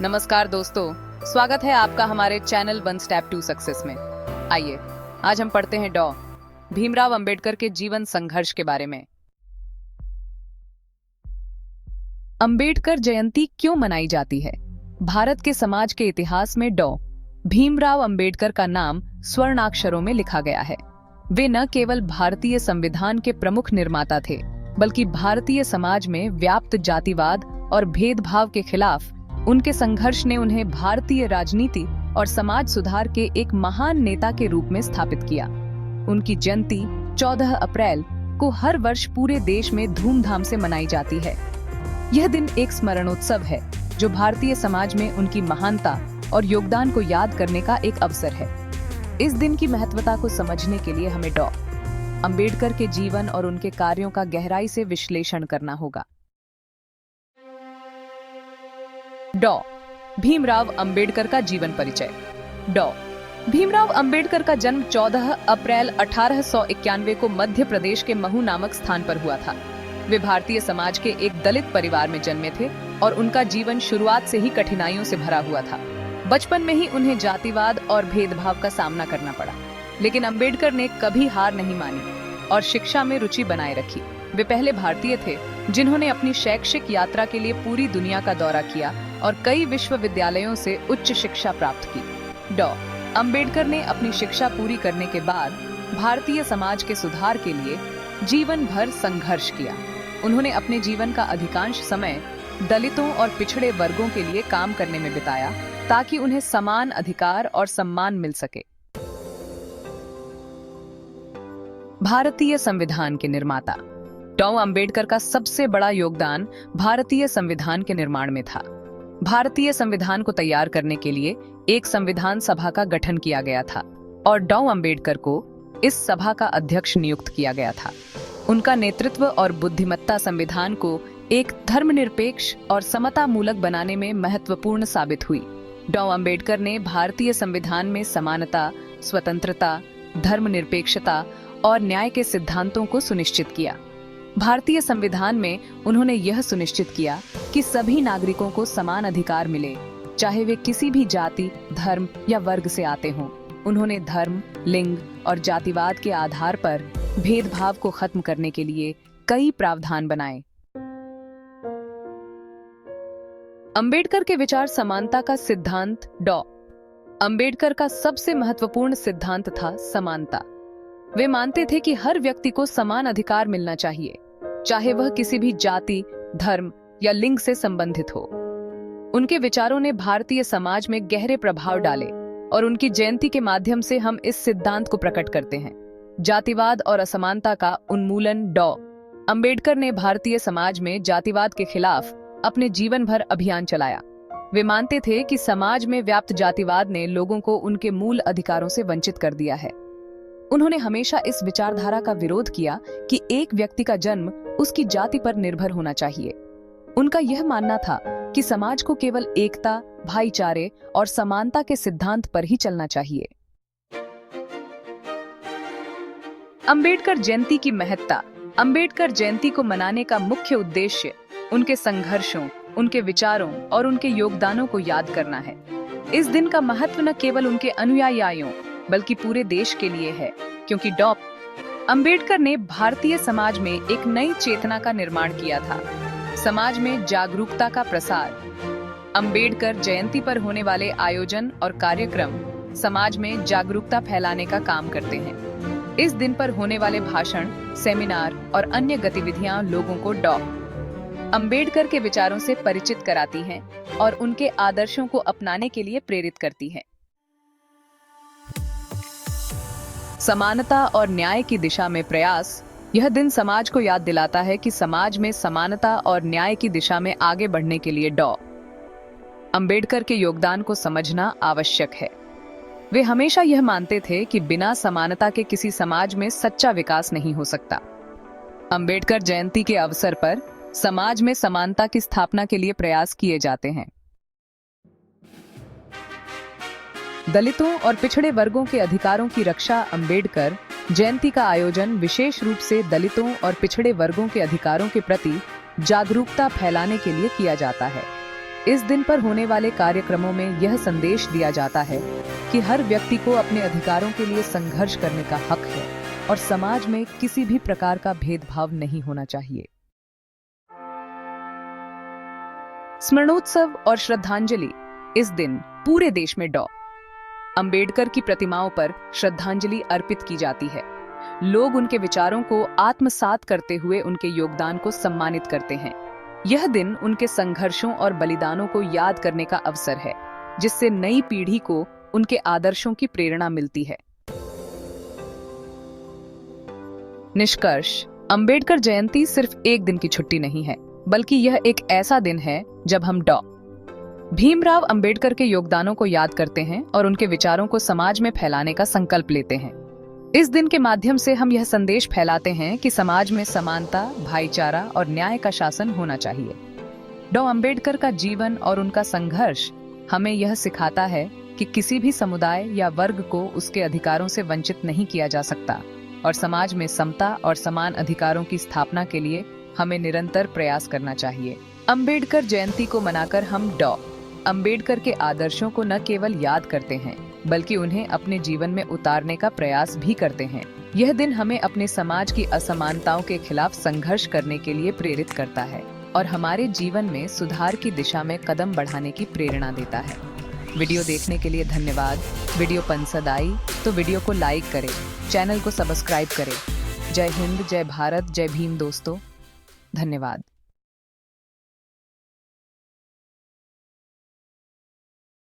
नमस्कार दोस्तों, स्वागत है आपका हमारे channel one step to success में। आइए आज हम पढ़ते हैं डॉ भीमराव अंबेडकर के जीवन संघर्ष के बारे में। अंबेडकर जयंती क्यों मनाई जाती है? भारत के समाज के इतिहास में डॉ भीमराव अंबेडकर का नाम स्वर्णाक्षरों में लिखा गया है। वे न केवल भारतीय संविधान के प्रमुख निर्माता थे, बल्कि भारतीय समाज में व्याप्त जातिवाद और भेदभाव के खिलाफ उनके संघर्ष ने उन्हें भारतीय राजनीति और समाज सुधार के एक महान नेता के रूप में स्थापित किया। उनकी जयंती 14 अप्रैल को हर वर्ष पूरे देश में धूमधाम से मनाई जाती है। यह दिन एक स्मरणोत्सव है जो भारतीय समाज में उनकी महानता और योगदान को याद करने का एक अवसर है। इस दिन की महत्वता को समझने के लिए हमें डॉ अंबेडकर के जीवन और उनके कार्यों का गहराई से विश्लेषण करना होगा। डॉ भीमराव अंबेडकर का जीवन परिचय। डॉ भीमराव अंबेडकर का जन्म 14 अप्रैल 1891 को मध्य प्रदेश के महू नामक स्थान पर हुआ था। वे भारतीय समाज के एक दलित परिवार में जन्मे थे और उनका जीवन शुरुआत से ही कठिनाइयों से भरा हुआ था। बचपन में ही उन्हें जातिवाद और भेदभाव का सामना करना पड़ा, लेकिन अंबेडकर ने कभी हार नहीं मानी और शिक्षा में रुचि बनाए रखी। वे पहले भारतीय थे जिन्होंने अपनी शैक्षिक यात्रा के लिए पूरी दुनिया का दौरा किया और कई विश्वविद्यालयों से उच्च शिक्षा प्राप्त की। डॉ अंबेडकर ने अपनी शिक्षा पूरी करने के बाद भारतीय समाज के सुधार के लिए जीवन भर संघर्ष किया। उन्होंने अपने जीवन का अधिकांश समय दलितों और पिछड़े वर्गों के लिए काम करने में बिताया ताकि उन्हें समान अधिकार और सम्मान मिल सके। भारतीय संविधान के निर्माता। डॉ अंबेडकर का सबसे बड़ा योगदान भारतीय संविधान के निर्माण में था। भारतीय संविधान को तैयार करने के लिए एक संविधान सभा का गठन किया गया था और डॉ अंबेडकर को इस सभा का अध्यक्ष नियुक्त किया गया था। उनका नेतृत्व और बुद्धिमत्ता संविधान को एक धर्मनिरपेक्ष और समता मूलक बनाने में महत्वपूर्ण साबित हुई। डॉ अंबेडकर ने भारतीय संविधान में समानता, स्वतंत्रता, धर्मनिरपेक्षता और न्याय के सिद्धांतों को सुनिश्चित किया। भारतीय संविधान में उन्होंने यह सुनिश्चित किया कि सभी नागरिकों को समान अधिकार मिले, चाहे वे किसी भी जाति, धर्म या वर्ग से आते हों। उन्होंने धर्म, लिंग और जातिवाद के आधार पर भेदभाव को खत्म करने के लिए कई प्रावधान बनाए। अंबेडकर के विचार। समानता का सिद्धांत। डॉ अंबेडकर का सबसे महत्वपूर्ण सिद्धांत था समानता। वे मानते थे कि हर व्यक्ति को समान अधिकार मिलना चाहिए, चाहे वह किसी भी जाति, धर्म या लिंग से संबंधित हो। उनके विचारों ने भारतीय समाज में गहरे प्रभाव डाले और उनकी जयंती के माध्यम से हम इस सिद्धांत को प्रकट करते हैं। जातिवाद और असमानता का उन्मूलन। डॉ अंबेडकर ने भारतीय समाज में जातिवाद के खिलाफ अपने जीवन भर अभियान चलाया। वे मानते थे कि समाज में व्याप्त जातिवाद ने लोगों को उनके मूल अधिकारों से वंचित कर दिया है। उन्होंने हमेशा इस विचारधारा का विरोध किया कि एक व्यक्ति का जन्म उसकी जाति पर निर्भर होना चाहिए। उनका यह मानना था कि समाज को केवल एकता, भाईचारे और समानता के सिद्धांत पर ही चलना चाहिए। अंबेडकर जयंती की महत्ता। अंबेडकर जयंती को मनाने का मुख्य उद्देश्य उनके संघर्षों, उनके विचारों और उनके योगदानों को याद करना है। इस दिन का महत्व न केवल उनके अनुयायियों बल्कि पूरे देश के लिए है, क्योंकि डॉ अंबेडकर ने भारतीय समाज में एक नई चेतना का निर्माण किया था। समाज में जागरूकता का प्रसार। अंबेडकर जयंती पर होने वाले आयोजन और कार्यक्रम समाज में जागरूकता फैलाने का काम करते हैं। इस दिन पर होने वाले भाषण, सेमिनार और अन्य गतिविधियां लोगों को डॉ अंबेडकर के विचारों से परिचित कराती हैं और उनके आदर्शों को अपनाने के लिए प्रेरित करती हैं। समानता और न्याय की दिशा में प्रयास। यह दिन समाज को याद दिलाता है कि समाज में समानता और न्याय की दिशा में आगे बढ़ने के लिए डॉ अंबेडकर के योगदान को समझना आवश्यक है। वे हमेशा यह मानते थे कि बिना समानता के किसी समाज में सच्चा विकास नहीं हो सकता। अंबेडकर जयंती के अवसर पर समाज में समानता की स्थापना के लिए प्रयास किए जाते हैं। दलितों और पिछड़े वर्गों के अधिकारों की रक्षा। अंबेडकर जयंती का आयोजन विशेष रूप से दलितों और पिछड़े वर्गों के अधिकारों के प्रति जागरूकता फैलाने के लिए किया जाता है। इस दिन पर होने वाले कार्यक्रमों में यह संदेश दिया जाता है कि हर व्यक्ति को अपने अधिकारों के लिए संघर्ष करने का हक है और समाज में किसी भी प्रकार का भेदभाव नहीं होना चाहिए। स्मरणोत्सव और श्रद्धांजलि। इस दिन पूरे देश में डॉ. अंबेडकर की प्रतिमाओं पर श्रद्धांजलि अर्पित की जाती है। लोग उनके विचारों को आत्मसात करते हुए उनके योगदान को सम्मानित करते हैं। यह दिन उनके संघर्षों और बलिदानों को याद करने का अवसर है, जिससे नई पीढ़ी को उनके आदर्शों की प्रेरणा मिलती है। निष्कर्ष: अंबेडकर जयंती सिर्फ एक दिन की छुट्टी नहीं है, बल्कि यह एक ऐसा दिन है जब हम डॉ. भीमराव अंबेडकर के योगदानों को याद करते हैं और उनके विचारों को समाज में फैलाने का संकल्प लेते हैं। इस दिन के माध्यम से हम यह संदेश फैलाते हैं कि समाज में समानता, भाईचारा और न्याय का शासन होना चाहिए। डॉ. अंबेडकर का जीवन और उनका संघर्ष हमें यह सिखाता है कि किसी भी समुदाय या वर्ग को उसके अधिकारों से वंचित नहीं किया जा सकता और समाज में समता और समान अधिकारों की स्थापना के लिए हमें निरंतर प्रयास करना चाहिए। अंबेडकर जयंती को मनाकर हम डॉ. अंबेडकर के आदर्शों को न केवल याद करते हैं, बल्कि उन्हें अपने जीवन में उतारने का प्रयास भी करते हैं। यह दिन हमें अपने समाज की असमानताओं के खिलाफ संघर्ष करने के लिए प्रेरित करता है और हमारे जीवन में सुधार की दिशा में कदम बढ़ाने की प्रेरणा देता है। वीडियो देखने के लिए धन्यवाद। वीडियो पसंद आई तो वीडियो को लाइक करें, चैनल को सब्सक्राइब करें। जय हिंद, जय भारत, जय भीम दोस्तों। धन्यवाद।